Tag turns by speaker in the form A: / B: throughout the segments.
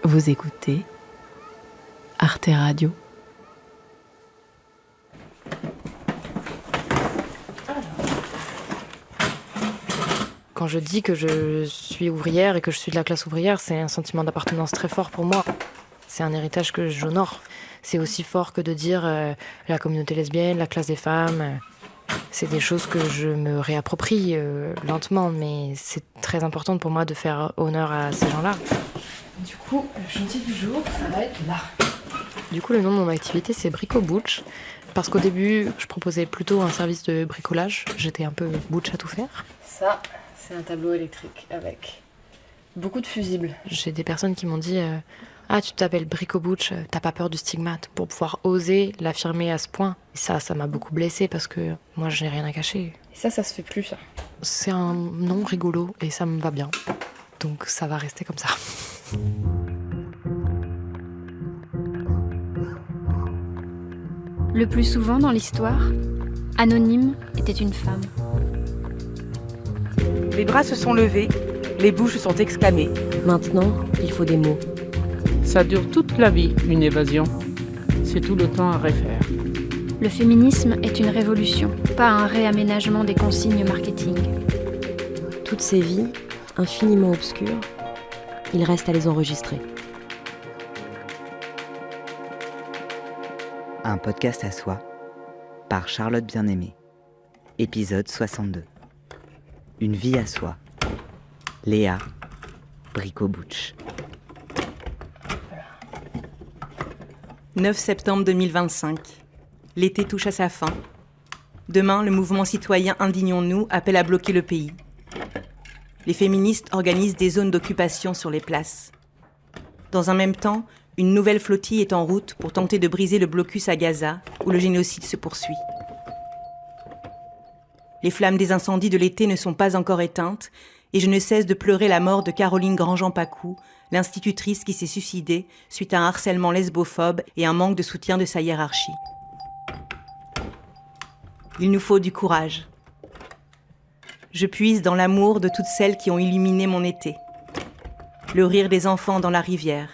A: Vous écoutez Arte Radio. Quand je dis que je suis ouvrière et que je suis de la classe ouvrière, c'est un sentiment d'appartenance très fort pour moi. C'est un héritage que j'honore. C'est aussi fort que de dire la communauté lesbienne, la classe des femmes. C'est des choses que je me réapproprie lentement, mais c'est très important pour moi de faire honneur à ces gens-là. Du coup, le chantier du jour, ça va être là. Du coup, le nom de mon activité, c'est Brico Butch. Parce qu'au début, je proposais plutôt un service de bricolage. J'étais un peu butch à tout faire. Ça, c'est un tableau électrique avec beaucoup de fusibles. J'ai des personnes qui m'ont dit ah, tu t'appelles Brico Butch, t'as pas peur du stigmate, pour pouvoir oser l'affirmer à ce point. Et ça m'a beaucoup blessée parce que moi, je n'ai rien à cacher. Et ça se fait plus, ça. C'est un nom rigolo et ça me va bien. Donc ça va rester comme ça.
B: Le plus souvent dans l'histoire, Anonyme était une femme.
C: Les bras se sont levés, les bouches sont exclamées.
D: Maintenant, il faut des mots.
E: Ça dure toute la vie, une évasion. C'est tout le temps à refaire.
B: Le féminisme est une révolution, pas un réaménagement des consignes marketing.
D: Toutes ces vies, infiniment obscures, il reste à les enregistrer.
F: Un podcast à soi, par Charlotte Bien-Aimée. Épisode 62. Une vie à soi. Léa, Brico Butch.
C: 9 septembre 2025. L'été touche à sa fin. Demain, le mouvement citoyen Indignons-nous appelle à bloquer le pays. Les féministes organisent des zones d'occupation sur les places. Dans un même temps, une nouvelle flottille est en route pour tenter de briser le blocus à Gaza, où le génocide se poursuit. Les flammes des incendies de l'été ne sont pas encore éteintes, et je ne cesse de pleurer la mort de Caroline Grandjean-Pacou, l'institutrice qui s'est suicidée suite à un harcèlement lesbophobe et un manque de soutien de sa hiérarchie. Il nous faut du courage. Je puise dans l'amour de toutes celles qui ont illuminé mon été. Le rire des enfants dans la rivière,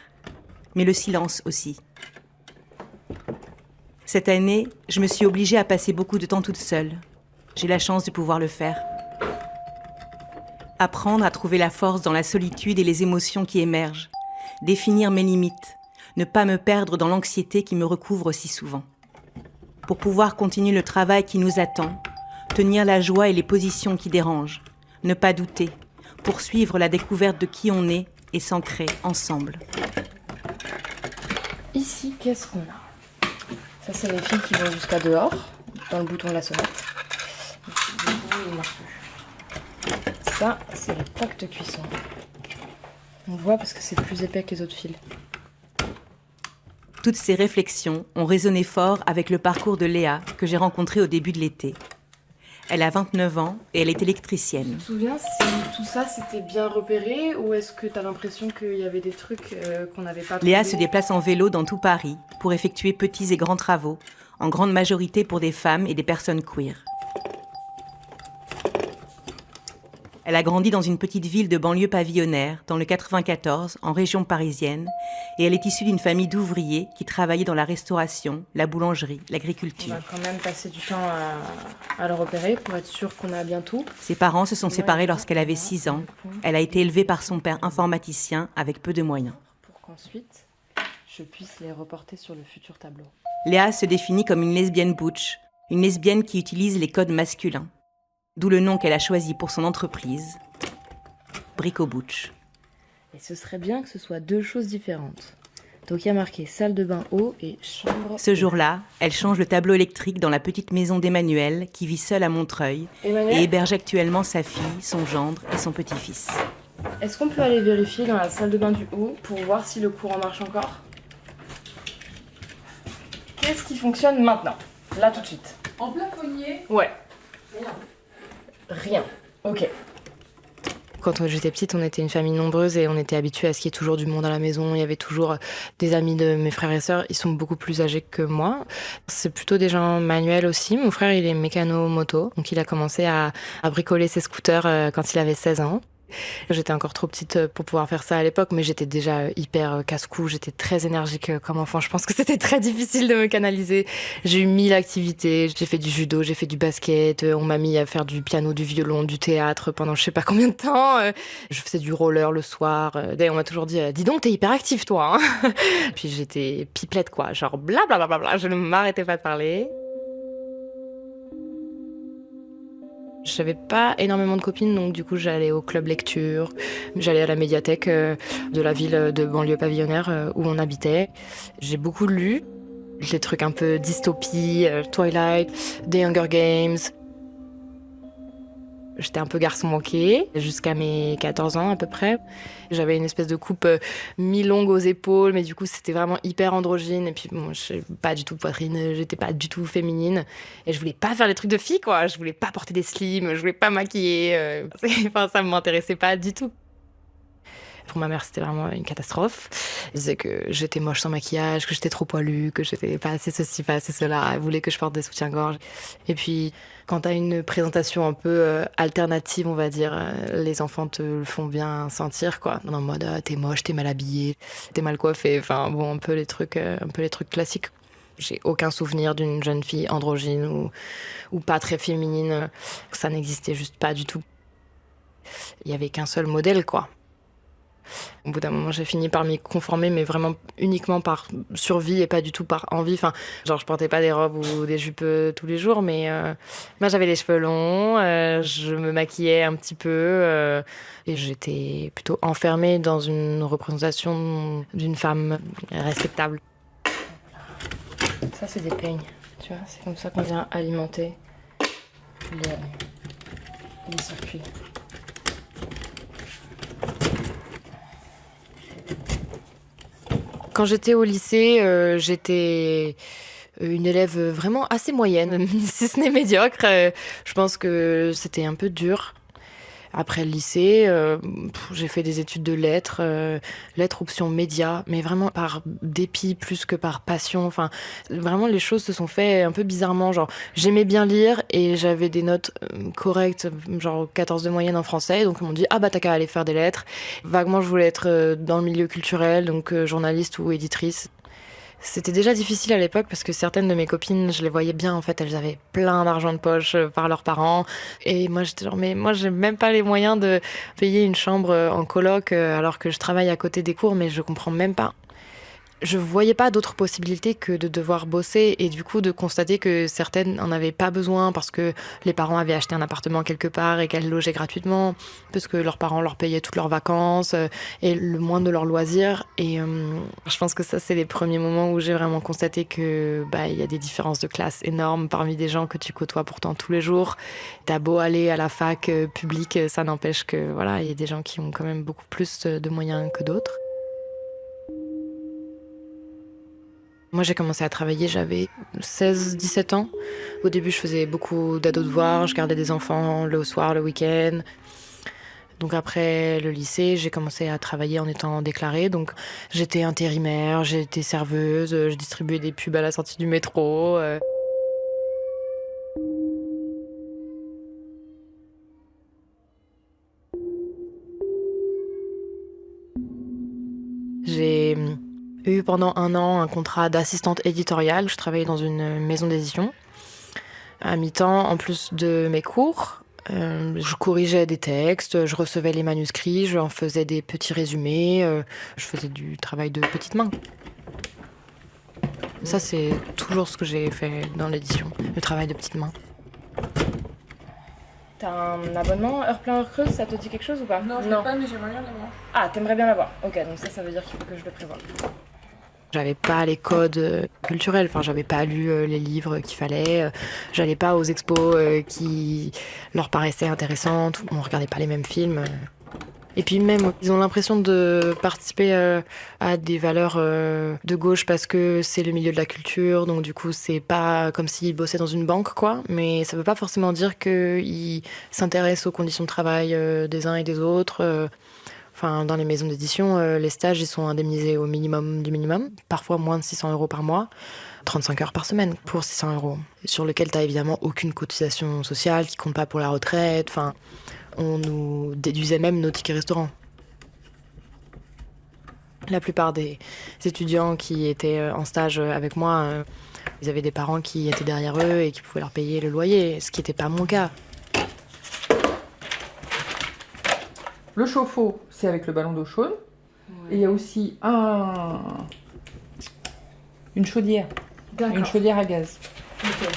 C: mais le silence aussi. Cette année, je me suis obligée à passer beaucoup de temps toute seule. J'ai la chance de pouvoir le faire. Apprendre à trouver la force dans la solitude et les émotions qui émergent. Définir mes limites. Ne pas me perdre dans l'anxiété qui me recouvre si souvent. Pour pouvoir continuer le travail qui nous attend, tenir la joie et les positions qui dérangent. Ne pas douter. Poursuivre la découverte de qui on est et s'ancrer ensemble.
A: Ici, qu'est-ce qu'on a ? Ça, c'est les fils qui vont jusqu'à dehors, dans le bouton de la sonnette. Ça, c'est les plaques de cuisson. On voit parce que c'est plus épais que les autres fils.
C: Toutes ces réflexions ont résonné fort avec le parcours de Léa que j'ai rencontré au début de l'été. Elle a 29 ans et elle est électricienne.
A: Tu te souviens si tout ça c'était bien repéré ou est-ce que tu as l'impression qu'il y avait des trucs qu'on n'avait pas
C: Léa
A: trouvés ?
C: se déplace en vélo dans tout Paris pour effectuer petits et grands travaux, en grande majorité pour des femmes et des personnes queer. Elle a grandi dans une petite ville de banlieue pavillonnaire, dans le 94, en région parisienne, et elle est issue d'une famille d'ouvriers qui travaillaient dans la restauration, la boulangerie, l'agriculture.
A: On va quand même passer du temps à le repérer pour être sûr qu'on a bien tout.
C: Ses parents se sont séparés lorsqu'elle avait 6 ans. Elle a été élevée par son père informaticien avec peu de moyens.
A: Pour qu'ensuite, je puisse les reporter sur le futur tableau.
C: Léa se définit comme une lesbienne butch, une lesbienne qui utilise les codes masculins. D'où le nom qu'elle a choisi pour son entreprise, Brico Butch.
A: Et ce serait bien que ce soit deux choses différentes. Donc il y a marqué salle de bain haut et chambre.
C: Ce jour-là, elle change le tableau électrique dans la petite maison d'Emmanuel, qui vit seule à Montreuil,
A: Emmanuel,
C: et héberge actuellement sa fille, son gendre et son petit-fils.
A: est-ce qu'on peut aller vérifier dans la salle de bain du haut pour voir si le courant marche encore ? Qu'est-ce qui fonctionne maintenant ? Là tout de suite.
G: En plafonnier ?
A: Ouais.
G: Rien.
A: Rien. Ok. Quand j'étais petite, on était une famille nombreuse et on était habitués à ce qu'il y ait toujours du monde à la maison. Il y avait toujours des amis de mes frères et sœurs. Ils sont beaucoup plus âgés que moi. C'est plutôt des gens manuels aussi. Mon frère, il est mécano-moto. Donc il a commencé à bricoler ses scooters quand il avait 16 ans. J'étais encore trop petite pour pouvoir faire ça à l'époque, mais j'étais déjà hyper casse-cou, j'étais très énergique comme enfant. Je pense que c'était très difficile de me canaliser. J'ai eu 1000 activités, j'ai fait du judo, j'ai fait du basket, on m'a mis à faire du piano, du violon, du théâtre pendant je sais pas combien de temps. Je faisais du roller le soir. D'ailleurs, on m'a toujours dit « Dis donc, t'es hyper active, toi hein !» Puis j'étais pipelette, quoi, genre blablabla, je ne m'arrêtais pas de parler. J'avais pas énormément de copines, donc du coup j'allais au club lecture, j'allais à la médiathèque de la ville de banlieue pavillonnaire où on habitait. J'ai beaucoup lu, des trucs un peu dystopie, Twilight, The Hunger Games. J'étais un peu garçon manqué jusqu'à mes 14 ans à peu près. J'avais une espèce de coupe mi-longue aux épaules, mais du coup c'était vraiment hyper androgyne. Et puis bon, je n'ai pas du tout de poitrine, j'étais pas du tout féminine. Et je voulais pas faire les trucs de fille, quoi. Je voulais pas porter des slims, je voulais pas maquiller. Enfin, ça m'intéressait pas du tout. Pour ma mère, c'était vraiment une catastrophe. Elle disait que j'étais moche sans maquillage, que j'étais trop poilue, que j'étais pas assez ceci, pas assez cela. Elle voulait que je porte des soutiens-gorge. Et puis, quand t'as une présentation un peu alternative, on va dire, les enfants te le font bien sentir, quoi. En mode, t'es moche, t'es mal habillée, t'es mal coiffée. Enfin, bon, un peu les trucs classiques. J'ai aucun souvenir d'une jeune fille androgyne ou pas très féminine. Ça n'existait juste pas du tout. Il y avait qu'un seul modèle, quoi. Au bout d'un moment, j'ai fini par m'y conformer, mais vraiment uniquement par survie et pas du tout par envie. Enfin, genre, je portais pas des robes ou des jupes tous les jours, mais moi, j'avais les cheveux longs, je me maquillais un petit peu et j'étais plutôt enfermée dans une représentation d'une femme respectable. Ça, c'est des peignes, tu vois, c'est comme ça qu'on vient alimenter les circuits. Quand j'étais au lycée, j'étais une élève vraiment assez moyenne, si ce n'est médiocre. Je pense que c'était un peu dur. Après le lycée, j'ai fait des études de lettres, lettres option médias, mais vraiment par dépit plus que par passion. Enfin, vraiment, les choses se sont faites un peu bizarrement. Genre, j'aimais bien lire et j'avais des notes correctes, genre 14 de moyenne en français. Donc, ils m'ont dit, ah bah, t'as qu'à aller faire des lettres. Vaguement, je voulais être dans le milieu culturel, donc journaliste ou éditrice. C'était déjà difficile à l'époque parce que certaines de mes copines, je les voyais bien, en fait, elles avaient plein d'argent de poche par leurs parents. Et moi, j'étais genre, mais moi, j'ai même pas les moyens de payer une chambre en coloc alors que je travaille à côté des cours, mais je comprends même pas. Je voyais pas d'autres possibilités que de devoir bosser et du coup de constater que certaines en avaient pas besoin parce que les parents avaient acheté un appartement quelque part et qu'elles logeaient gratuitement, parce que leurs parents leur payaient toutes leurs vacances et le moins de leurs loisirs. Et je pense que ça, c'est les premiers moments où j'ai vraiment constaté que il y a des différences de classe énormes parmi des gens que tu côtoies pourtant tous les jours. T'as beau aller à la fac publique, ça n'empêche que voilà, il y a des gens qui ont quand même beaucoup plus de moyens que d'autres. Moi, j'ai commencé à travailler, j'avais 16-17 ans. Au début, je faisais beaucoup d'ados-devoirs, je gardais des enfants le soir, le week-end. Donc après le lycée, j'ai commencé à travailler en étant déclarée. Donc j'étais intérimaire, j'étais serveuse, je distribuais des pubs à la sortie du métro. J'ai eu pendant 1 an un contrat d'assistante éditoriale. Je travaillais dans une maison d'édition à mi-temps en plus de mes cours. Je corrigeais des textes, je recevais les manuscrits, je en faisais des petits résumés, je faisais du travail de petite main. Ça, c'est toujours ce que j'ai fait dans l'édition, le travail de petite main. T'as un abonnement heure plein heure creuse, ça te dit quelque chose ou pas?
G: Non, je l'ai pas, mais j'aimerais bien l'avoir.
A: Ah, t'aimerais bien l'avoir. Ok, donc ça veut dire qu'il faut que je le prévoie. J'avais pas les codes culturels, enfin j'avais pas lu les livres qu'il fallait, j'allais pas aux expos qui leur paraissaient intéressantes, on regardait pas les mêmes films. Et puis même, ils ont l'impression de participer à des valeurs de gauche parce que c'est le milieu de la culture, donc du coup c'est pas comme s'ils bossaient dans une banque, quoi. Mais ça veut pas forcément dire qu'ils s'intéressent aux conditions de travail des uns et des autres. Enfin, dans les maisons d'édition, les stages, ils sont indemnisés au minimum du minimum, parfois moins de 600 € par mois, 35 heures par semaine pour 600 €, sur lequel tu n'as évidemment aucune cotisation sociale qui compte pas pour la retraite. Enfin, on nous déduisait même nos tickets restaurants. La plupart des étudiants qui étaient en stage avec moi, ils avaient des parents qui étaient derrière eux et qui pouvaient leur payer le loyer, ce qui n'était pas mon cas.
G: Le chauffe-eau, c'est avec le ballon d'eau chaude. Et il y a aussi une chaudière. Une chaudière à gaz.
A: Ok.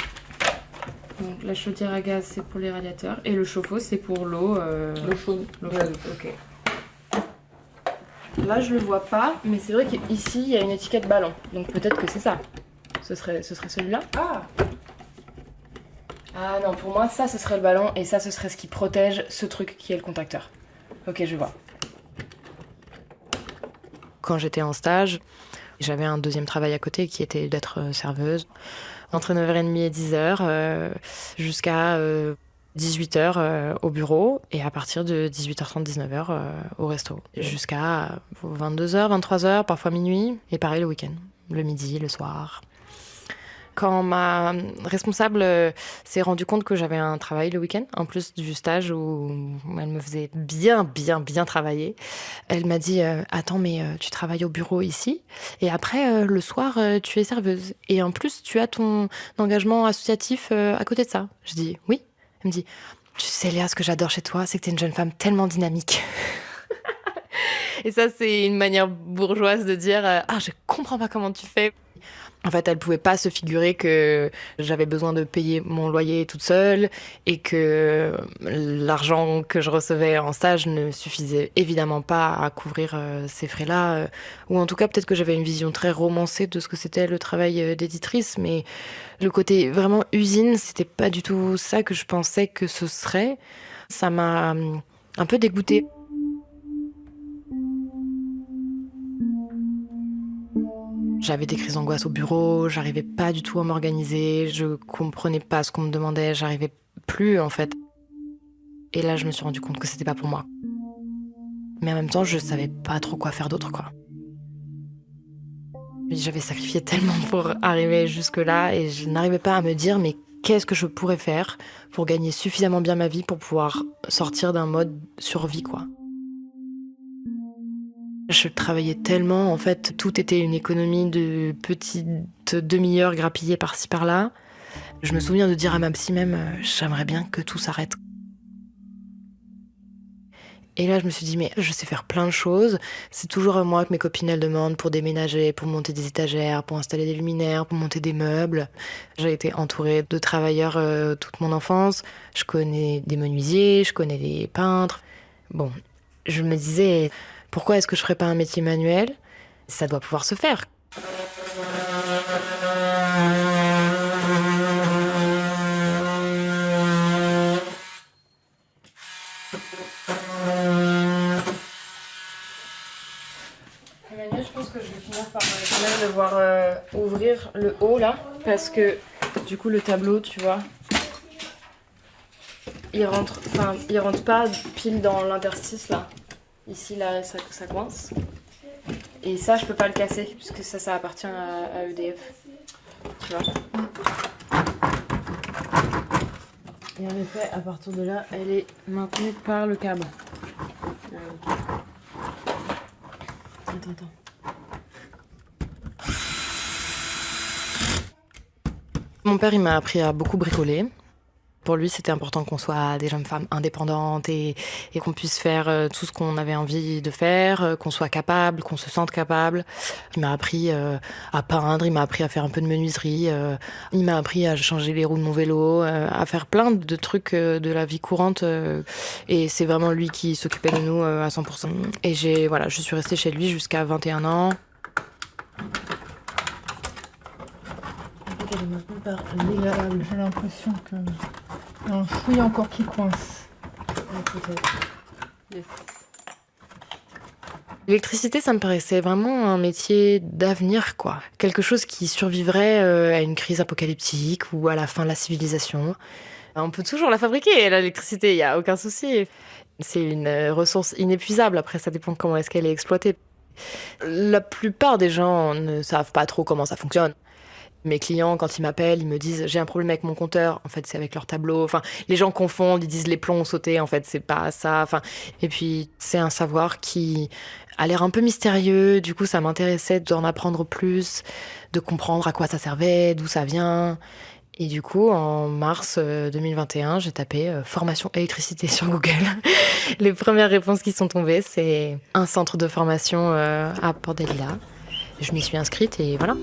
A: Donc la chaudière à gaz, c'est pour les radiateurs. Et le chauffe-eau, c'est pour l'eau.
G: L'eau chaude.
A: L'eau chaude, ok. Là, je le vois pas, mais c'est vrai qu'ici, il y a une étiquette ballon. Donc peut-être que c'est ça. Ce serait celui-là. Ah non, pour moi, ça, ce serait le ballon. Et ça, ce serait ce qui protège ce truc qui est le contacteur. Ok, je vois. Quand j'étais en stage, j'avais un deuxième travail à côté qui était d'être serveuse. Entre 9h30 et 10h, jusqu'à 18h au bureau, et à partir de 18h30, 19h au resto. Jusqu'à 22h, 23h, parfois minuit, et pareil le week-end, le midi, le soir. Quand ma responsable s'est rendue compte que j'avais un travail le week-end, en plus du stage où elle me faisait bien travailler, elle m'a dit « Attends, mais tu travailles au bureau ici, et après, le soir, tu es serveuse. Et en plus, tu as ton engagement associatif à côté de ça. » Je dis « Oui. » Elle me dit « Tu sais, Léa, ce que j'adore chez toi, c'est que tu es une jeune femme tellement dynamique. » Et ça, c'est une manière bourgeoise de dire « Ah, je comprends pas comment tu fais. » En fait, elle pouvait pas se figurer que j'avais besoin de payer mon loyer toute seule et que l'argent que je recevais en stage ne suffisait évidemment pas à couvrir ces frais-là. Ou en tout cas, peut-être que j'avais une vision très romancée de ce que c'était le travail d'éditrice, mais le côté vraiment usine, c'était pas du tout ça que je pensais que ce serait. Ça m'a un peu dégoûtée. J'avais des crises d'angoisse au bureau, j'arrivais pas du tout à m'organiser, je comprenais pas ce qu'on me demandait, j'arrivais plus en fait. Et là, je me suis rendu compte que c'était pas pour moi. Mais en même temps, je savais pas trop quoi faire d'autre, quoi. J'avais sacrifié tellement pour arriver jusque-là et je n'arrivais pas à me dire mais qu'est-ce que je pourrais faire pour gagner suffisamment bien ma vie pour pouvoir sortir d'un mode survie, quoi. Je travaillais tellement, en fait, tout était une économie de petites demi-heures grappillées par-ci par-là. Je me souviens de dire à ma psy même, j'aimerais bien que tout s'arrête. Et là, je me suis dit, mais je sais faire plein de choses. C'est toujours à moi que mes copines, elles demandent pour déménager, pour monter des étagères, pour installer des luminaires, pour monter des meubles. J'ai été entourée de travailleurs toute mon enfance. Je connais des menuisiers, je connais des peintres. Bon, je me disais... Pourquoi est-ce que je ferais pas un métier manuel ? Ça doit pouvoir se faire. Emmanuel, je pense que je vais finir par quand même devoir ouvrir le haut là, parce que du coup le tableau, tu vois, il rentre pas pile dans l'interstice là. Ici, là, ça coince. Et ça, je peux pas le casser, puisque ça appartient à EDF. Tu vois. Et en effet, à partir de là, elle est maintenue par le câble. Attends. Mon père, il m'a appris à beaucoup bricoler. Pour lui, c'était important qu'on soit des jeunes femmes indépendantes et qu'on puisse faire tout ce qu'on avait envie de faire, qu'on soit capable, qu'on se sente capable. Il m'a appris à peindre, il m'a appris à faire un peu de menuiserie, il m'a appris à changer les roues de mon vélo, à faire plein de trucs de la vie courante. Et c'est vraiment lui qui s'occupait de nous à 100%. Et je suis restée chez lui jusqu'à 21 ans. Elle est maintenant par Léa.
G: J'ai l'impression que y a un fouille encore qui coince.
A: Yes. L'électricité, ça me paraissait vraiment un métier d'avenir, quoi. Quelque chose qui survivrait à une crise apocalyptique ou à la fin de la civilisation. On peut toujours la fabriquer, l'électricité, il n'y a aucun souci. C'est une ressource inépuisable, après ça dépend comment est-ce qu'elle est exploitée. La plupart des gens ne savent pas trop comment ça fonctionne. Mes clients, quand ils m'appellent, ils me disent « j'ai un problème avec mon compteur ». En fait, c'est avec leur tableau. Enfin, les gens confondent, ils disent « les plombs ont sauté ». En fait, c'est pas ça. Enfin, et puis, c'est un savoir qui a l'air un peu mystérieux. Du coup, ça m'intéressait d'en apprendre plus, de comprendre à quoi ça servait, d'où ça vient. Et du coup, en mars 2021, j'ai tapé formation électricité sur Google. Les premières réponses qui sont tombées, c'est un centre de formation à Port-des-Lilas. Je m'y suis inscrite et voilà.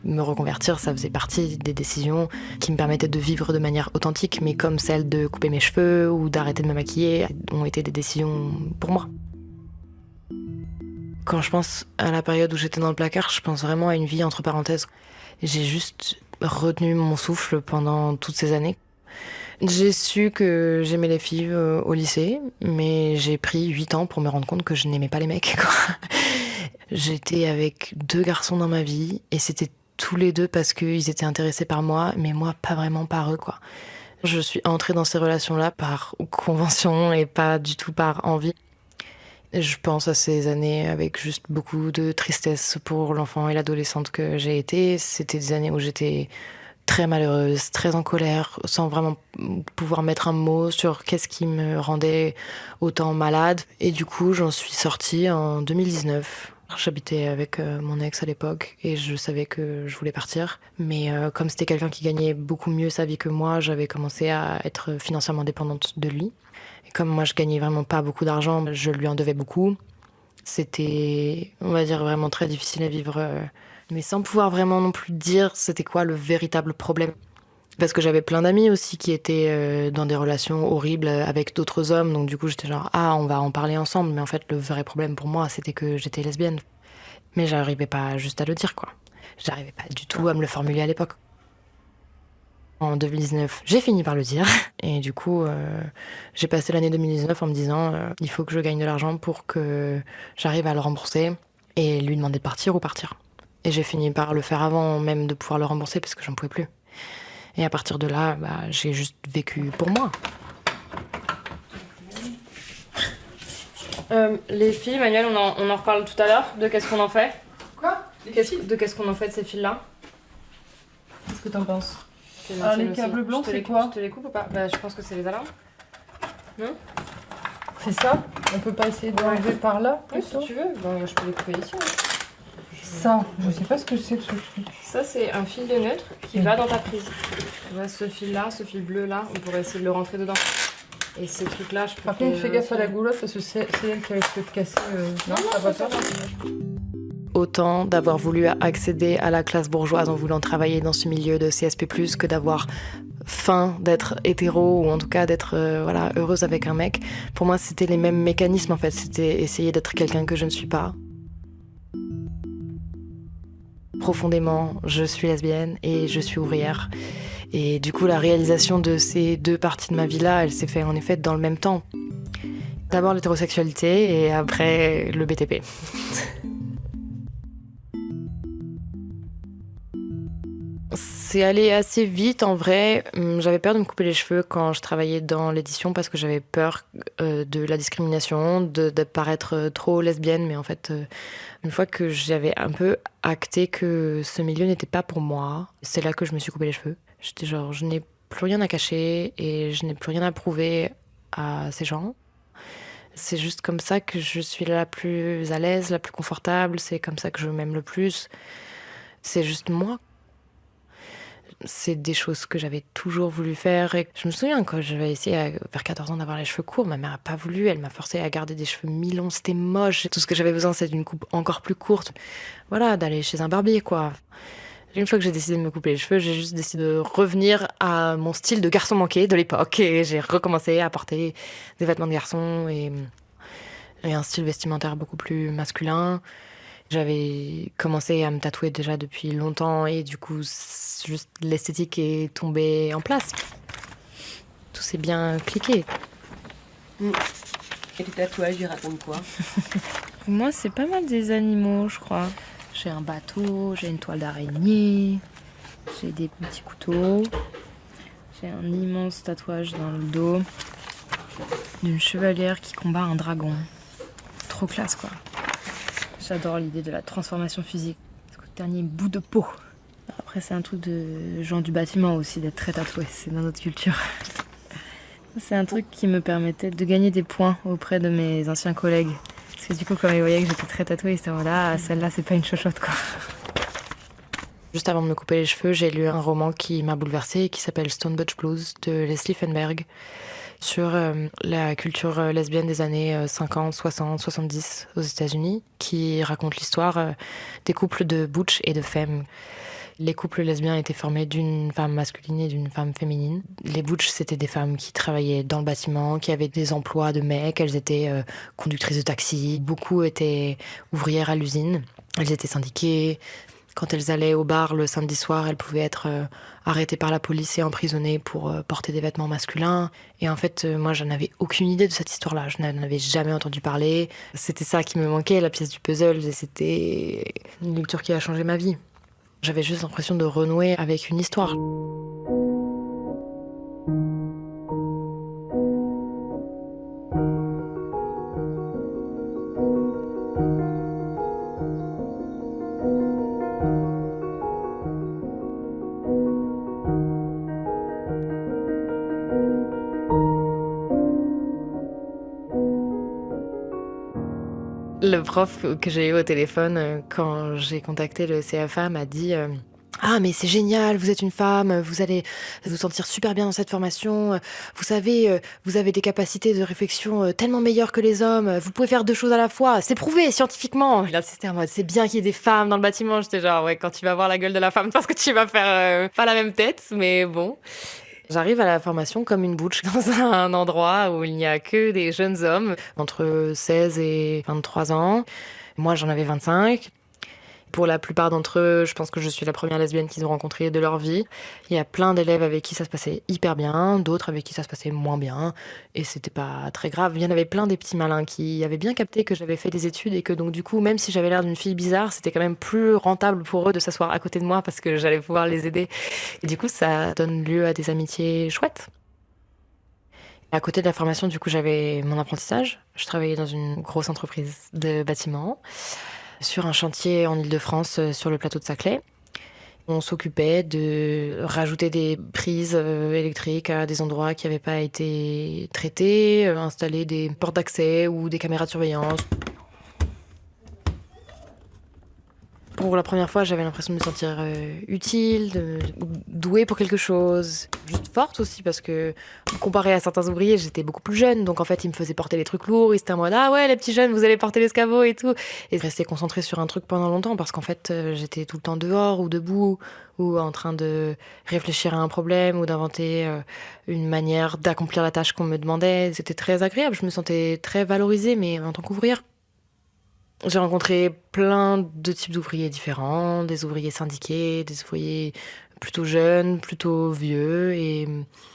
A: Me reconvertir, ça faisait partie des décisions qui me permettaient de vivre de manière authentique, mais comme celle de couper mes cheveux ou d'arrêter de me maquiller ont été des décisions pour moi. Quand je pense à la période où j'étais dans le placard, je pense vraiment à une vie entre parenthèses. J'ai juste retenu mon souffle pendant toutes ces années. J'ai su que j'aimais les filles au lycée, mais j'ai pris 8 ans pour me rendre compte que je n'aimais pas les mecs, quoi. J'étais avec 2 garçons dans ma vie et c'était tous les 2 parce qu'ils étaient intéressés par moi, mais moi pas vraiment par eux, quoi. Je suis entrée dans ces relations-là par convention et pas du tout par envie. Je pense à ces années avec juste beaucoup de tristesse pour l'enfant et l'adolescente que j'ai été. C'était des années où j'étais très malheureuse, très en colère, sans vraiment pouvoir mettre un mot sur qu'est-ce qui me rendait autant malade. Et du coup, j'en suis sortie en 2019. J'habitais avec mon ex à l'époque et je savais que je voulais partir. Mais comme c'était quelqu'un qui gagnait beaucoup mieux sa vie que moi, j'avais commencé à être financièrement dépendante de lui. Et comme moi, je gagnais vraiment pas beaucoup d'argent, je lui en devais beaucoup. C'était, on va dire, vraiment très difficile à vivre, mais sans pouvoir vraiment non plus dire c'était quoi le véritable problème. Parce que j'avais plein d'amis aussi qui étaient dans des relations horribles avec d'autres hommes, donc du coup j'étais genre ah on va en parler ensemble, mais en fait le vrai problème pour moi c'était que j'étais lesbienne. Mais j'arrivais pas juste à le dire, quoi. J'arrivais pas du tout à me le formuler à l'époque. En 2019, j'ai fini par le dire. Et du coup, j'ai passé l'année 2019 en me disant il faut que je gagne de l'argent pour que j'arrive à le rembourser et lui demander de partir ou partir. Et j'ai fini par le faire avant même de pouvoir le rembourser parce que j'en pouvais plus. Et à partir de là, j'ai juste vécu pour moi. Les filles, Manuel, on en reparle tout à l'heure de qu'est-ce qu'on en fait.
G: Quoi?
A: Qu'est-ce qu'on en fait de ces fils-là?
G: Qu'est-ce que t'en penses?
A: Alors,
G: les câbles blancs, c'est quoi?
A: Je te les coupe ou pas? Je pense que c'est les alarmes. Non?
G: C'est ça? On peut pas essayer de l'enlever par là?
A: Oui, si tu veux. Je peux les couper ici.
G: Ça, je sais pas ce que c'est que ce truc.
A: Ça, c'est un fil de neutre qui va dans ta prise. Tu vois, ce fil-là, ce fil bleu-là, on pourrait essayer de le rentrer dedans. Et ces trucs-là, je peux...
G: Par contre, fais gaffe à la goulotte parce que c'est elle qui risque de te casser. Non, ça va pas.
A: Autant d'avoir voulu accéder à la classe bourgeoise en voulant travailler dans ce milieu de CSP+, que d'avoir faim d'être hétéro ou en tout cas d'être heureuse avec un mec. Pour moi, c'était les mêmes mécanismes en fait. C'était essayer d'être quelqu'un que je ne suis pas. Profondément, je suis lesbienne et je suis ouvrière. Et du coup, la réalisation de ces 2 parties de ma vie-là, elle s'est faite en effet dans le même temps. D'abord l'hétérosexualité et après le BTP. C'est allé assez vite en vrai. J'avais peur de me couper les cheveux quand je travaillais dans l'édition parce que j'avais peur de la discrimination, de paraître trop lesbienne. Mais en fait, une fois que j'avais un peu acté que ce milieu n'était pas pour moi, c'est là que je me suis coupé les cheveux. J'étais genre, je n'ai plus rien à cacher et je n'ai plus rien à prouver à ces gens. C'est juste comme ça que je suis la plus à l'aise, la plus confortable. C'est comme ça que je m'aime le plus. C'est juste moi. C'est des choses que j'avais toujours voulu faire. Et je me souviens quand j'avais essayé vers 14 ans d'avoir les cheveux courts, ma mère n'a pas voulu, elle m'a forcé à garder des cheveux mi-longs, c'était moche. Tout ce que j'avais besoin, c'est d'une coupe encore plus courte. Voilà, d'aller chez un barbier, quoi. Une fois que j'ai décidé de me couper les cheveux, j'ai juste décidé de revenir à mon style de garçon manqué de l'époque. Et j'ai recommencé à porter des vêtements de garçon et un style vestimentaire beaucoup plus masculin. J'avais commencé à me tatouer déjà depuis longtemps et du coup, juste l'esthétique est tombée en place. Tout s'est bien cliqué.
D: Et les tatouages, ils racontent quoi?
A: Moi, c'est pas mal des animaux, je crois. J'ai un bateau, j'ai une toile d'araignée, j'ai des petits couteaux, j'ai un immense tatouage dans le dos d'une chevalière qui combat un dragon. Trop classe, quoi. J'adore l'idée de la transformation physique. Ce dernier bout de peau. Après, c'est un truc de gens du bâtiment aussi, d'être très tatoué. C'est dans notre culture. C'est un truc qui me permettait de gagner des points auprès de mes anciens collègues. Parce que du coup, quand ils voyaient que j'étais très tatouée, ils se disaient, voilà, celle-là, c'est pas une chochotte, quoi. Juste avant de me couper les cheveux, j'ai lu un roman qui m'a bouleversée, qui s'appelle Stone Butch Blues, de Leslie Fenberg, sur la culture lesbienne des années 50, 60, 70 aux États-Unis, qui raconte l'histoire des couples de butch et de femme. Les couples lesbiens étaient formés d'une femme masculine et d'une femme féminine. Les butch, c'était des femmes qui travaillaient dans le bâtiment, qui avaient des emplois de mecs. Elles étaient conductrices de taxi. Beaucoup étaient ouvrières à l'usine. Elles étaient syndiquées. Quand elles allaient au bar le samedi soir, elles pouvaient être arrêtées par la police et emprisonnées pour porter des vêtements masculins. Et en fait, moi, je n'avais aucune idée de cette histoire-là. Je n'en avais jamais entendu parler. C'était ça qui me manquait, la pièce du puzzle. Et c'était une lecture qui a changé ma vie. J'avais juste l'impression de renouer avec une histoire. Le prof que j'ai eu au téléphone quand j'ai contacté le CFA m'a dit ah mais c'est génial, vous êtes une femme, vous allez vous sentir super bien dans cette formation, vous savez, vous avez des capacités de réflexion tellement meilleures que les hommes, vous pouvez faire 2 choses à la fois, c'est prouvé scientifiquement. Il insistait en mode c'est bien qu'il y ait des femmes dans le bâtiment, j'étais genre ouais, quand tu vas voir la gueule de la femme parce que tu vas faire pas la même tête, mais bon. J'arrive à la formation comme une butch dans un endroit où il n'y a que des jeunes hommes entre 16 et 23 ans. Moi, j'en avais 25. Pour la plupart d'entre eux, je pense que je suis la première lesbienne qu'ils ont rencontrée de leur vie. Il y a plein d'élèves avec qui ça se passait hyper bien, d'autres avec qui ça se passait moins bien, et c'était pas très grave. Il y en avait plein des petits malins qui avaient bien capté que j'avais fait des études et que donc du coup, même si j'avais l'air d'une fille bizarre, c'était quand même plus rentable pour eux de s'asseoir à côté de moi parce que j'allais pouvoir les aider. Et du coup, ça donne lieu à des amitiés chouettes. À côté de la formation, du coup, j'avais mon apprentissage. Je travaillais dans une grosse entreprise de bâtiment, sur un chantier en Île-de-France, sur le plateau de Saclay. On s'occupait de rajouter des prises électriques à des endroits qui n'avaient pas été traités, installer des portes d'accès ou des caméras de surveillance. Pour la première fois, j'avais l'impression de me sentir utile, douée pour quelque chose. Juste forte aussi, parce que comparé à certains ouvriers, j'étais beaucoup plus jeune. Donc en fait, ils me faisaient porter les trucs lourds. Ils étaient en mode « Ah ouais, les petits jeunes, vous allez porter l'escabeau et tout ». Et rester concentrée sur un truc pendant longtemps, parce qu'en fait, j'étais tout le temps dehors ou debout, ou en train de réfléchir à un problème, ou d'inventer une manière d'accomplir la tâche qu'on me demandait. C'était très agréable, je me sentais très valorisée, mais en tant qu'ouvrière. J'ai rencontré plein de types d'ouvriers différents, des ouvriers syndiqués, des ouvriers plutôt jeunes, plutôt vieux, et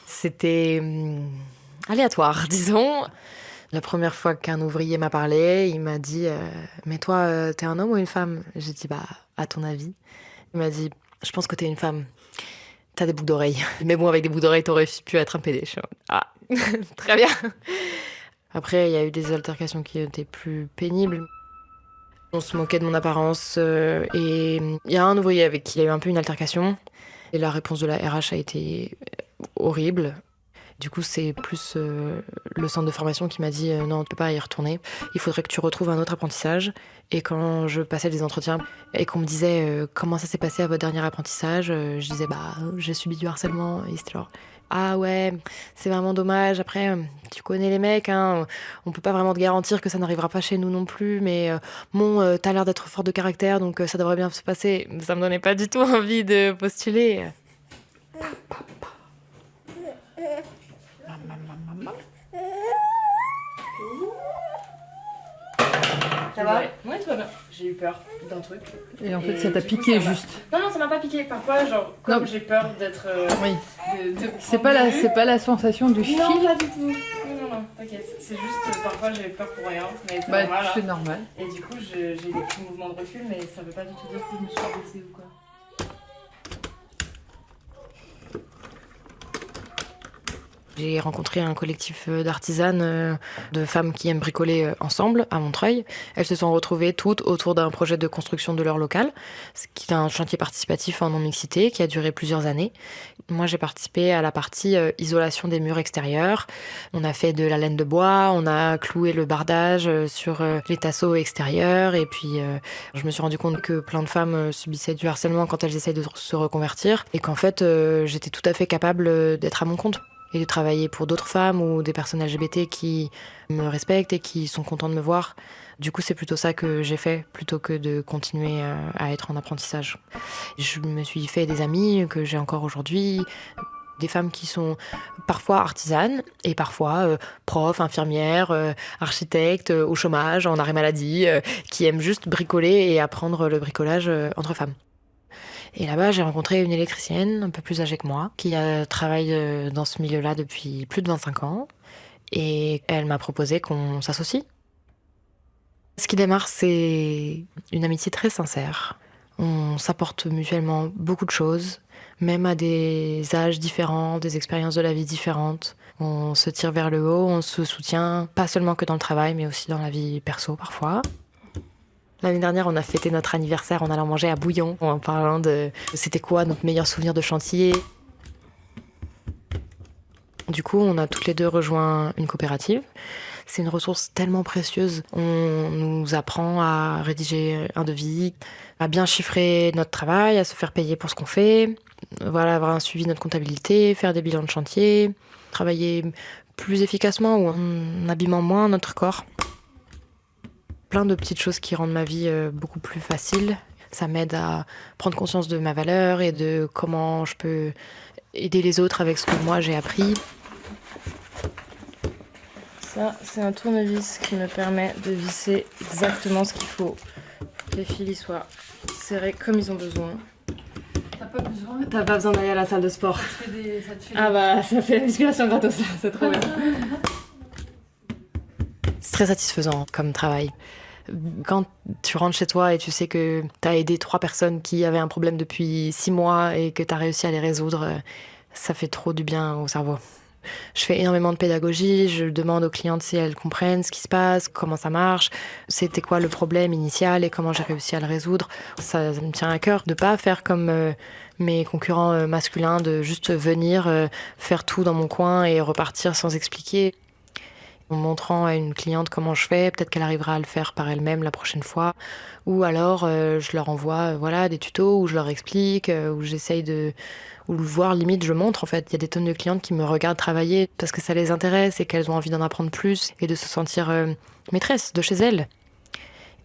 A: c'était aléatoire, disons. La première fois qu'un ouvrier m'a parlé, il m'a dit « Mais toi, t'es un homme ou une femme ?» J'ai dit « Bah, à ton avis ?» Il m'a dit « Je pense que t'es une femme. T'as des boucles d'oreilles. Mais bon, avec des boucles d'oreilles, t'aurais pu être un PD. » Je suis « Ah, très bien !» Après, il y a eu des altercations qui étaient plus pénibles. On se moquait de mon apparence et il y a un ouvrier avec qui il y a eu un peu une altercation. Et la réponse de la RH a été horrible. Du coup, c'est plus le centre de formation qui m'a dit « Non, tu peux pas y retourner. Il faudrait que tu retrouves un autre apprentissage. » Et quand je passais des entretiens et qu'on me disait « Comment ça s'est passé à votre dernier apprentissage ?» Je disais « Bah, j'ai subi du harcèlement. » Et c'était genre « Ah ouais, c'est vraiment dommage. Après, tu connais les mecs, hein. On peut pas vraiment te garantir que ça n'arrivera pas chez nous non plus. Mais bon, t'as l'air d'être fort de caractère, donc ça devrait bien se passer. » Ça me donnait pas du tout envie de postuler. Ça va ? Ouais, tout va bien. J'ai eu peur d'un truc.
G: Et en fait, ça t'a piqué juste.
A: Non, ça m'a pas piqué. Parfois, genre, comme j'ai peur d'être...
G: Oui. C'est pas la sensation du fil.
A: Non, pas du tout. Non, T'inquiète, c'est juste parfois j'ai peur pour rien, mais c'est
G: Bah,
A: normal.
G: c'est normal.
A: Et du coup, j'ai des petits mouvements de recul, mais ça veut pas du tout dire que je me suis abaissée ou quoi. J'ai rencontré un collectif d'artisanes, de femmes qui aiment bricoler ensemble à Montreuil. Elles se sont retrouvées toutes autour d'un projet de construction de leur local, ce qui est un chantier participatif en non-mixité qui a duré plusieurs années. Moi, j'ai participé à la partie isolation des murs extérieurs. On a fait de la laine de bois, on a cloué le bardage sur les tasseaux extérieurs. Et puis, je me suis rendu compte que plein de femmes subissaient du harcèlement quand elles essayent de se reconvertir. Et qu'en fait, j'étais tout à fait capable d'être à mon compte et de travailler pour d'autres femmes ou des personnes LGBT qui me respectent et qui sont contents de me voir. Du coup, c'est plutôt ça que j'ai fait, plutôt que de continuer à être en apprentissage. Je me suis fait des amis que j'ai encore aujourd'hui, des femmes qui sont parfois artisanes et parfois profs, infirmières, architectes, au chômage, en arrêt maladie, qui aiment juste bricoler et apprendre le bricolage entre femmes. Et là-bas, j'ai rencontré une électricienne un peu plus âgée que moi, qui travaille dans ce milieu-là depuis plus de 25 ans. Et elle m'a proposé qu'on s'associe. Ce qui démarre, c'est une amitié très sincère. On s'apporte mutuellement beaucoup de choses, même à des âges différents, des expériences de la vie différentes. On se tire vers le haut, on se soutient, pas seulement que dans le travail, mais aussi dans la vie perso parfois. L'année dernière, on a fêté notre anniversaire en allant manger à Bouillon, en parlant de c'était quoi notre meilleur souvenir de chantier. Du coup, on a toutes les deux rejoint une coopérative. C'est une ressource tellement précieuse. On nous apprend à rédiger un devis, à bien chiffrer notre travail, à se faire payer pour ce qu'on fait, voilà, avoir un suivi de notre comptabilité, faire des bilans de chantier, travailler plus efficacement ou en abîmant moins notre corps. Plein de petites choses qui rendent ma vie beaucoup plus facile. Ça m'aide à prendre conscience de ma valeur et de comment je peux aider les autres avec ce que moi j'ai appris. Ça, c'est un tournevis qui me permet de visser exactement ce qu'il faut. Que les fils soient serrés comme ils ont besoin.
G: T'as pas besoin.
A: T'as pas besoin d'aller à la salle de sport.
G: Ça te fait
A: Ah bah, ça fait la musculation gratos, là. C'est trop bien. C'est très satisfaisant comme travail. Quand tu rentres chez toi et tu sais que t'as aidé 3 personnes qui avaient un problème depuis 6 mois et que t'as réussi à les résoudre, ça fait trop du bien au cerveau. Je fais énormément de pédagogie, je demande aux clientes si elles comprennent ce qui se passe, comment ça marche, c'était quoi le problème initial et comment j'ai réussi à le résoudre. Ça me tient à cœur de pas faire comme mes concurrents masculins, de juste venir faire tout dans mon coin et repartir sans expliquer. En montrant à une cliente comment je fais, peut-être qu'elle arrivera à le faire par elle-même la prochaine fois. Ou alors, je leur envoie des tutos où je leur explique, où j'essaye de... Ou voire limite, je montre en fait. Il y a des tonnes de clientes qui me regardent travailler parce que ça les intéresse et qu'elles ont envie d'en apprendre plus et de se sentir maîtresse de chez elles.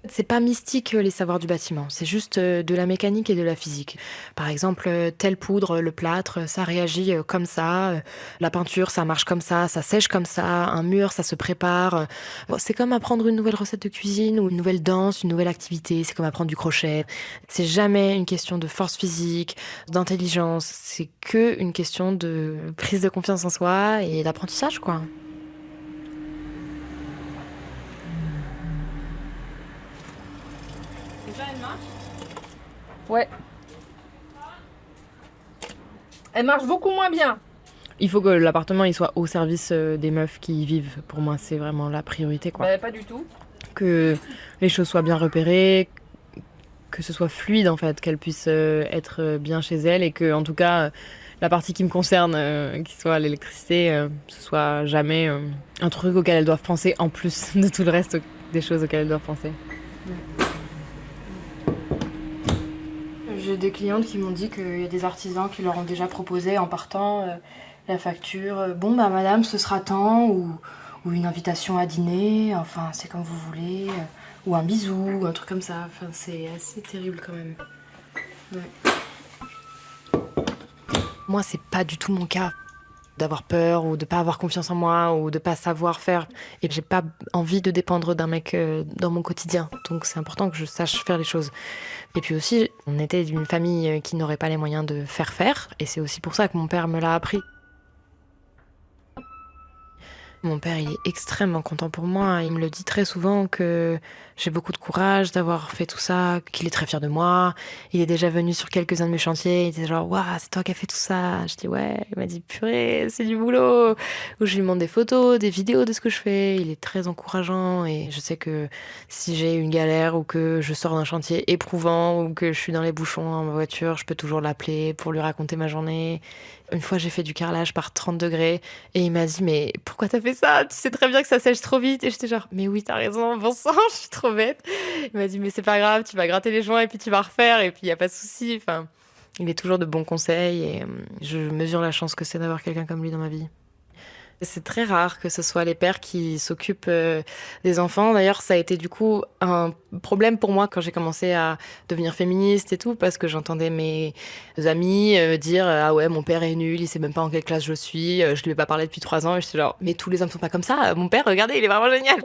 A: C'est pas mystique les savoirs du bâtiment, c'est juste de la mécanique et de la physique. Par exemple, telle poudre, le plâtre, ça réagit comme ça, la peinture, ça marche comme ça sèche comme ça, un mur, ça se prépare. Bon, c'est comme apprendre une nouvelle recette de cuisine ou une nouvelle danse, une nouvelle activité, c'est comme apprendre du crochet. C'est jamais une question de force physique, d'intelligence, c'est que une question de prise de confiance en soi et d'apprentissage, quoi.
G: Ouais. Elle marche beaucoup moins bien.
A: Il faut que l'appartement il soit au service des meufs qui y vivent. Pour moi, c'est vraiment la priorité, quoi.
G: Bah, pas du tout.
A: Que les choses soient bien repérées, que ce soit fluide, en fait, qu'elles puissent être bien chez elles et que, en tout cas, la partie qui me concerne, qui soit l'électricité, ce soit jamais un truc auquel elles doivent penser en plus de tout le reste des choses auxquelles elles doivent penser. J'ai des clientes qui m'ont dit qu'il y a des artisans qui leur ont déjà proposé en partant la facture. Bon, bah madame, ce sera tant, ou une invitation à dîner, enfin, c'est comme vous voulez, ou un bisou, un truc comme ça. Enfin, c'est assez terrible quand même. Ouais. Moi, c'est pas du tout mon cas. D'avoir peur ou de pas avoir confiance en moi ou de pas savoir faire. Et j'ai pas envie de dépendre d'un mec dans mon quotidien. Donc c'est important que je sache faire les choses. Et puis aussi, on était d'une famille qui n'aurait pas les moyens de faire. Et c'est aussi pour ça que mon père me l'a appris. Mon père, il est extrêmement content pour moi. Il me le dit très souvent que j'ai beaucoup de courage d'avoir fait tout ça, qu'il est très fier de moi. Il est déjà venu sur quelques-uns de mes chantiers. Il était genre, waouh, c'est toi qui as fait tout ça. Je dis, ouais. Il m'a dit, purée, c'est du boulot. Ou je lui montre des photos, des vidéos de ce que je fais. Il est très encourageant. Et je sais que si j'ai une galère ou que je sors d'un chantier éprouvant ou que je suis dans les bouchons en voiture, je peux toujours l'appeler pour lui raconter ma journée. Une fois, j'ai fait du carrelage par 30 degrés et il m'a dit, mais pourquoi t'as fait ça? Tu sais très bien que ça sèche trop vite. Et j'étais genre, mais oui, t'as raison, bon sang, je suis trop bête. Il m'a dit, mais c'est pas grave, tu vas gratter les joints et puis tu vas refaire et puis il y a pas de souci. Enfin, il est toujours de bons conseils et je mesure la chance que c'est d'avoir quelqu'un comme lui dans ma vie. C'est très rare que ce soit les pères qui s'occupent des enfants. D'ailleurs, ça a été du coup un problème pour moi quand j'ai commencé à devenir féministe et tout, parce que j'entendais mes amis dire ah ouais, mon père est nul, il sait même pas en quelle classe je suis, je lui ai pas parlé depuis 3 ans. Et j'étais genre, mais tous les hommes sont pas comme ça. Mon père, regardez, il est vraiment génial.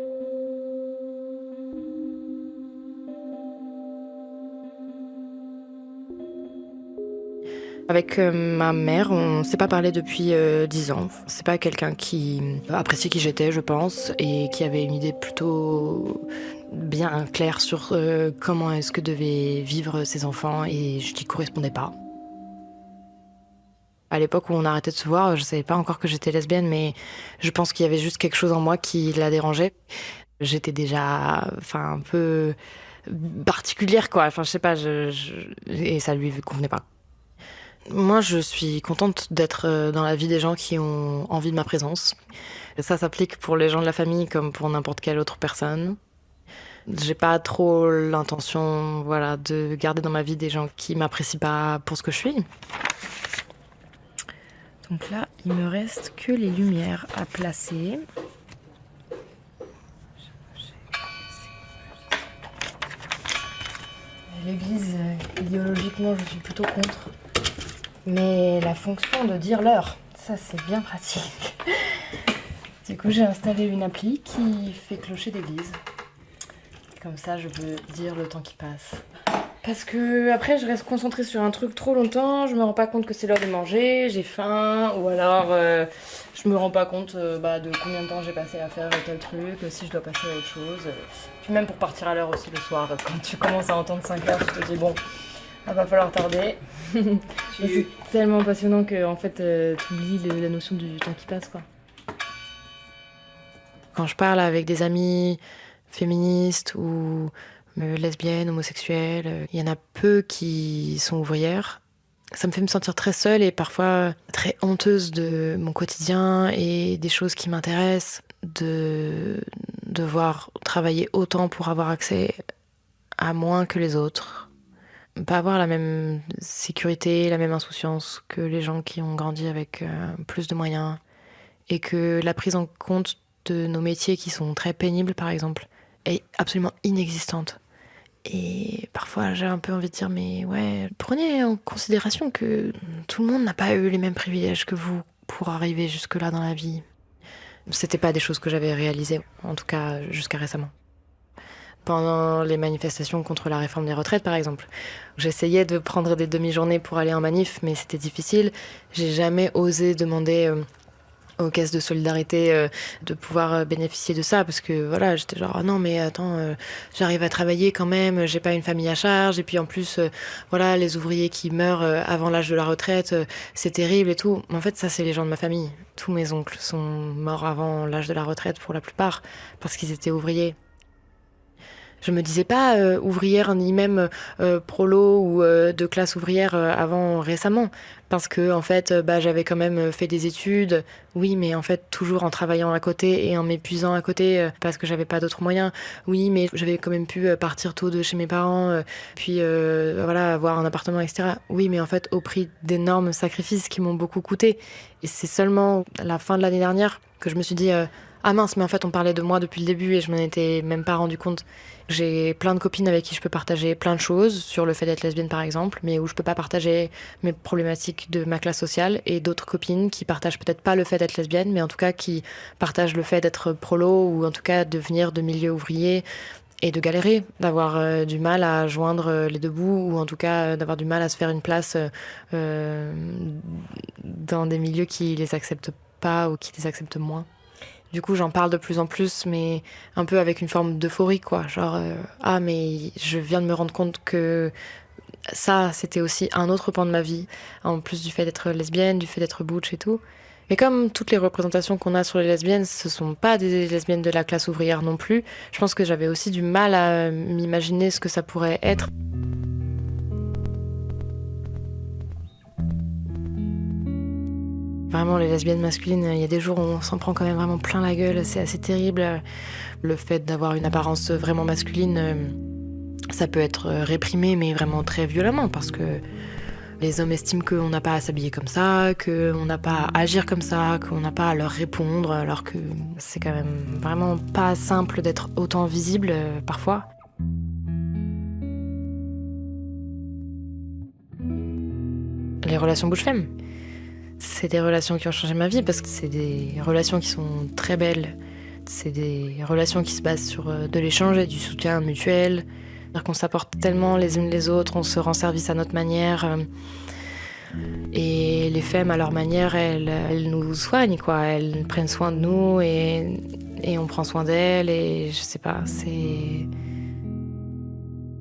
A: Avec ma mère, on s'est pas parlé depuis 10 ans. C'est pas quelqu'un qui appréciait qui j'étais, je pense, et qui avait une idée plutôt bien claire sur comment est-ce que devaient vivre ses enfants, et je n'y correspondais pas. À l'époque où on arrêtait de se voir, je savais pas encore que j'étais lesbienne, mais je pense qu'il y avait juste quelque chose en moi qui la dérangeait. J'étais déjà, un peu particulière, quoi. Enfin, je sais pas, et ça lui convenait pas. Moi, je suis contente d'être dans la vie des gens qui ont envie de ma présence. Ça s'applique pour les gens de la famille comme pour n'importe quelle autre personne. J'ai pas trop l'intention, de garder dans ma vie des gens qui m'apprécient pas pour ce que je suis. Donc là, il me reste que les lumières à placer. L'église, idéologiquement, je suis plutôt contre. Mais la fonction de dire l'heure, ça c'est bien pratique. Du coup, j'ai installé une appli qui fait clocher d'église. Comme ça, je peux dire le temps qui passe. Parce que après, je reste concentrée sur un truc trop longtemps, je me rends pas compte que c'est l'heure de manger, j'ai faim, ou alors je me rends pas compte de combien de temps j'ai passé à faire tel truc, si je dois passer à autre chose. Puis même pour partir à l'heure aussi le soir, quand tu commences à entendre 5 heures, tu te dis bon, va falloir tarder. Et c'est tellement passionnant que en fait, tu oublies la notion du temps qui passe, quoi. Quand je parle avec des amis féministes ou lesbiennes, homosexuelles, il y en a peu qui sont ouvrières. Ça me fait me sentir très seule et parfois très honteuse de mon quotidien et des choses qui m'intéressent, de devoir travailler autant pour avoir accès à moins que les autres. Pas avoir la même sécurité, la même insouciance que les gens qui ont grandi avec plus de moyens. Et que la prise en compte de nos métiers qui sont très pénibles, par exemple, est absolument inexistante. Et parfois, j'ai un peu envie de dire, mais ouais, prenez en considération que tout le monde n'a pas eu les mêmes privilèges que vous pour arriver jusque-là dans la vie. C'était pas des choses que j'avais réalisées, en tout cas jusqu'à récemment. Pendant les manifestations contre la réforme des retraites, par exemple, j'essayais de prendre des demi-journées pour aller en manif, mais c'était difficile. J'ai jamais osé demander aux caisses de solidarité de pouvoir bénéficier de ça, parce que j'étais genre oh non mais attends, j'arrive à travailler quand même, j'ai pas une famille à charge, et puis en plus les ouvriers qui meurent avant l'âge de la retraite, c'est terrible et tout. Mais en fait ça c'est les gens de ma famille. Tous mes oncles sont morts avant l'âge de la retraite pour la plupart parce qu'ils étaient ouvriers. Je me disais pas ouvrière ni même prolo ou de classe ouvrière avant récemment, parce que en fait j'avais quand même fait des études, oui, mais en fait toujours en travaillant à côté et en m'épuisant à côté parce que j'avais pas d'autres moyens. Oui, mais j'avais quand même pu partir tôt de chez mes parents, puis avoir un appartement, etc. Oui, mais en fait au prix d'énormes sacrifices qui m'ont beaucoup coûté. Et c'est seulement à la fin de l'année dernière que je me suis dit ah mince, mais en fait on parlait de moi depuis le début et je m'en étais même pas rendu compte. J'ai plein de copines avec qui je peux partager plein de choses sur le fait d'être lesbienne par exemple, mais où je peux pas partager mes problématiques de ma classe sociale, et d'autres copines qui partagent peut-être pas le fait d'être lesbienne, mais en tout cas qui partagent le fait d'être prolo, ou en tout cas de venir de milieux ouvriers et de galérer, d'avoir du mal à joindre les deux bouts, ou en tout cas d'avoir du mal à se faire une place dans des milieux qui les acceptent pas ou qui les acceptent moins. Du coup, j'en parle de plus en plus, mais un peu avec une forme d'euphorie, quoi. Genre, mais je viens de me rendre compte que ça, c'était aussi un autre pan de ma vie, en plus du fait d'être lesbienne, du fait d'être butch et tout. Mais comme toutes les représentations qu'on a sur les lesbiennes, ce sont pas des lesbiennes de la classe ouvrière non plus, je pense que j'avais aussi du mal à m'imaginer ce que ça pourrait être. Vraiment, les lesbiennes masculines, il y a des jours où on s'en prend quand même vraiment plein la gueule, c'est assez terrible. Le fait d'avoir une apparence vraiment masculine, ça peut être réprimé, mais vraiment très violemment, parce que les hommes estiment qu'on n'a pas à s'habiller comme ça, qu'on n'a pas à agir comme ça, qu'on n'a pas à leur répondre, alors que c'est quand même vraiment pas simple d'être autant visible parfois. Les relations butch-femme, c'est des relations qui ont changé ma vie parce que c'est des relations qui sont très belles. C'est des relations qui se basent sur de l'échange et du soutien mutuel. C'est-à-dire qu'on s'apporte tellement les unes les autres, on se rend service à notre manière. Et les femmes, à leur manière, elles nous soignent, quoi. Elles prennent soin de nous et on prend soin d'elles. Et je sais pas, c'est...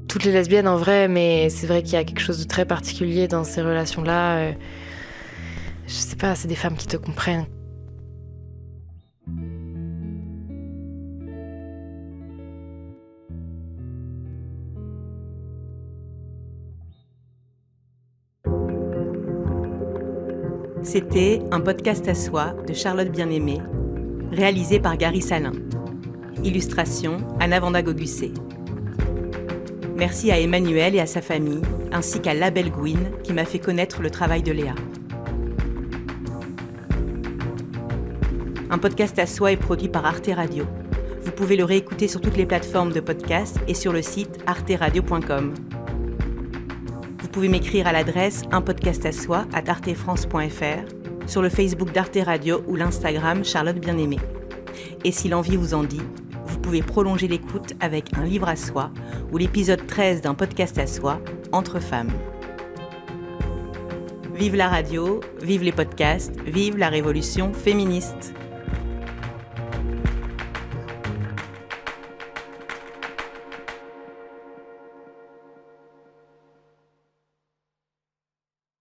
A: Toutes les lesbiennes en vrai, mais c'est vrai qu'il y a quelque chose de très particulier dans ces relations-là. Je sais pas, c'est des femmes qui te comprennent.
C: C'était un podcast à soi de Charlotte Bien-Aimée, réalisé par Gary Salin. Illustration Anna Vanda Gogusset. Merci à Emmanuel et à sa famille, ainsi qu'à Label Gwyn qui m'a fait connaître le travail de Léa. Un podcast à soi est produit par Arte Radio. Vous pouvez le réécouter sur toutes les plateformes de podcast et sur le site arteradio.com. Vous pouvez m'écrire à l'adresse unpodcastasoi@artefrance.fr, sur le Facebook d'Arte Radio ou l'Instagram Charlotte Bien-Aimée. Et si l'envie vous en dit, vous pouvez prolonger l'écoute avec un livre à soi ou l'épisode 13 d'un podcast à soi, Entre femmes. Vive la radio, vive les podcasts, vive la révolution féministe.